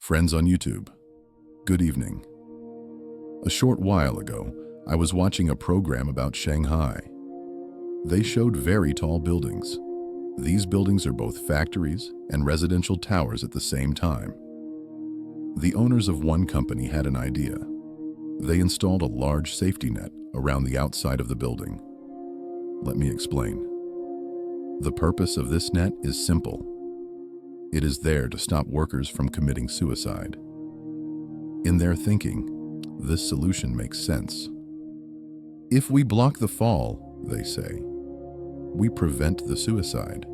Friends on YouTube, good evening. A short while ago, I was watching a program about Shanghai. They showed very tall buildings. These buildings are both factories and residential towers at the same time. The owners of one company had an idea. They installed a large safety net around the outside of the building. Let me explain. The purpose of this net is simple. It is there to stop workers from committing suicide. In their thinking, this solution makes sense. If we block the fall, they say, we prevent the suicide.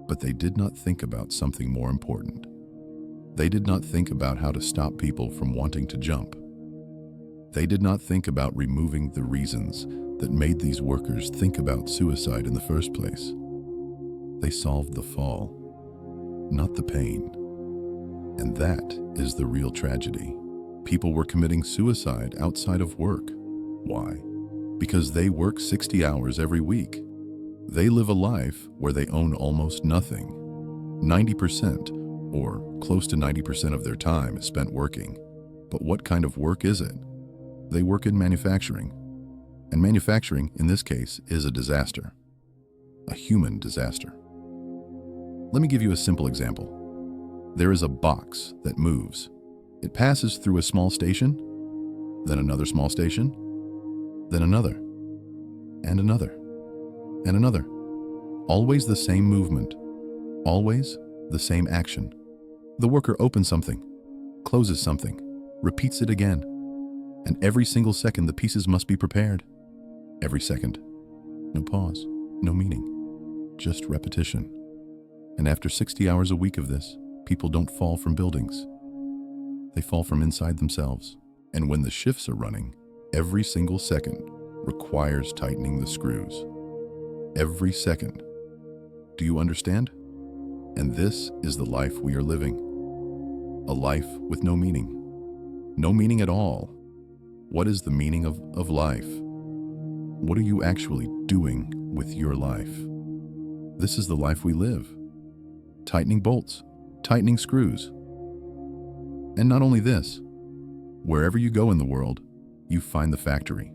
But they did not think about something more important. They did not think about how to stop people from wanting to jump. They did not think about removing the reasons that made these workers think about suicide in the first place. They solved the fall, not the pain. And that is the real tragedy. People were committing suicide outside of work. Why? Because they work 60 hours every week. They live a life where they own almost nothing. 90%, or close to 90% of their time is spent working. But what kind of work is it? They work in manufacturing. And manufacturing, in this case, is a disaster. A human disaster. Let me give you a simple example. There is a box that moves. It passes through a small station, then another small station, then another, and another, and another. Always the same movement, always the same action. The worker opens something, closes something, repeats it again, and every single second the pieces must be prepared. Every second. No pause, no meaning, just repetition. And after 60 hours a week of this, people don't fall from buildings. They fall from inside themselves. And when the shifts are running, every single second requires tightening the screws. Every second. Do you understand? And this is the life we are living. A life with no meaning. No meaning at all. What is the meaning of life? What are you actually doing with your life? This is the life we live. Tightening bolts, tightening screws. And not only this, wherever you go in the world, you find the factory.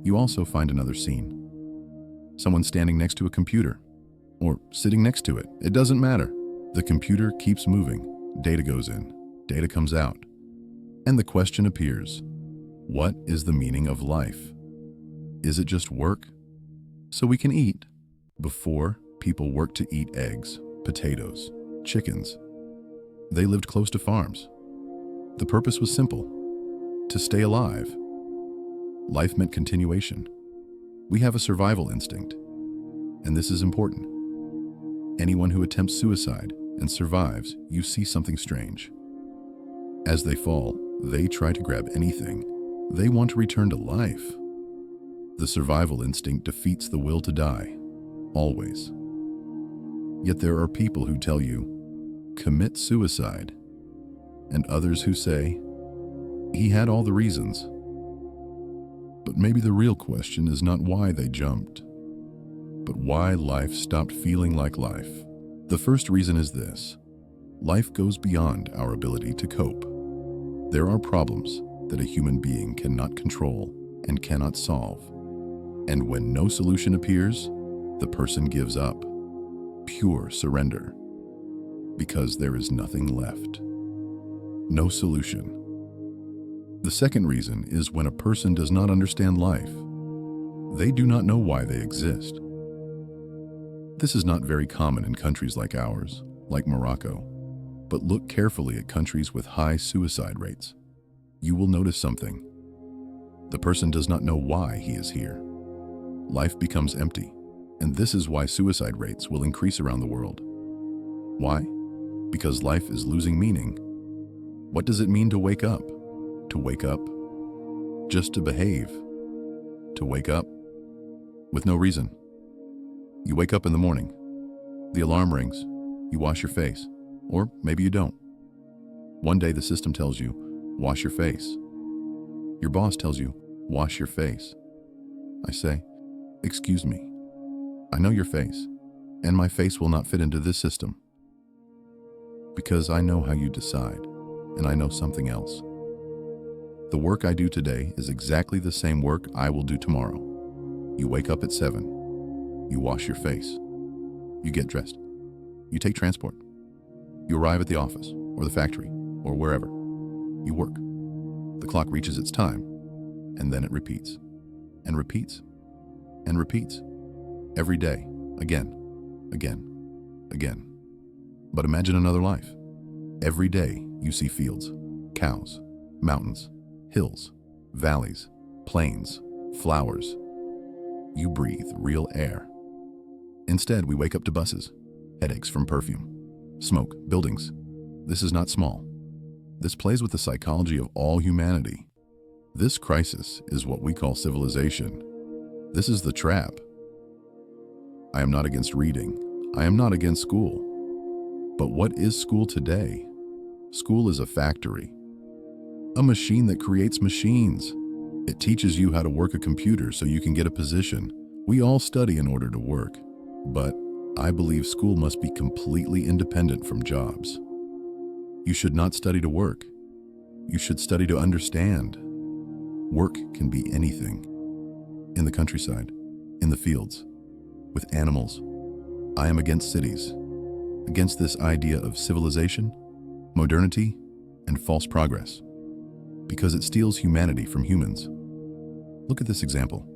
You also find another scene. Someone standing next to a computer, or sitting next to it. It doesn't matter. The computer keeps moving. Data goes in, data comes out. And the question appears, what is the meaning of life? Is it just work? So we can eat. Before, people worked to eat eggs, potatoes, chickens. They lived close to farms. The purpose was simple: to stay alive. Life meant continuation. We have a survival instinct, and this is important. Anyone who attempts suicide and survives, you see something strange. As they fall, they try to grab anything. They want to return to life. The survival instinct defeats the will to die, always. Yet there are people who tell you, commit suicide, and others who say, he had all the reasons. But maybe the real question is not why they jumped, but why life stopped feeling like life. The first reason is this: life goes beyond our ability to cope. There are problems that a human being cannot control and cannot solve. And when no solution appears, the person gives up. Pure surrender. Because there is nothing left. No solution. The second reason is when a person does not understand life. They do not know why they exist. This is not very common in countries like ours, like Morocco. But look carefully at countries with high suicide rates. You will notice something. The person does not know why he is here. Life becomes empty, and this is why suicide rates will increase around the world. Why? Because life is losing meaning. What does it mean to wake up? To wake up just to behave. To wake up with no reason. You wake up in the morning. The alarm rings. You wash your face. Or maybe you don't. One day the system tells you, wash your face. Your boss tells you, wash your face. I say, excuse me. I know your face, and my face will not fit into this system. Because I know how you decide, and I know something else. The work I do today is exactly the same work I will do tomorrow. You wake up at 7. You wash your face. You get dressed. You take transport. You arrive at the office, or the factory, or wherever. You work. The clock reaches its time, and then it repeats, and repeats, and repeats. Every day, again, again, again. But imagine another life. Every day you see fields, cows, mountains, hills, valleys, plains, flowers. You breathe real air. Instead, we wake up to buses, headaches from perfume, smoke, buildings. This is not small. This plays with the psychology of all humanity. This crisis is what we call civilization. This is the trap. I am not against reading. I am not against school. But what is school today? School is a factory. A machine that creates machines. It teaches you how to work a computer so you can get a position. We all study in order to work. But I believe school must be completely independent from jobs. You should not study to work. You should study to understand. Work can be anything. In the countryside, in the fields, with animals. I am against cities, against this idea of civilization, modernity, and false progress, because it steals humanity from humans. Look at this example.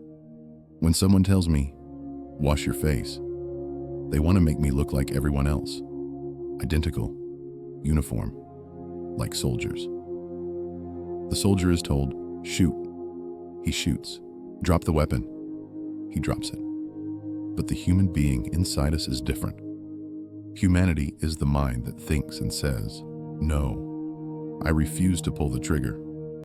When someone tells me, wash your face, they want to make me look like everyone else. Identical, uniform, like soldiers. The soldier is told, shoot. He shoots. Drop the weapon. He drops it. But the human being inside us is different. Humanity is the mind that thinks and says, no, I refuse to pull the trigger.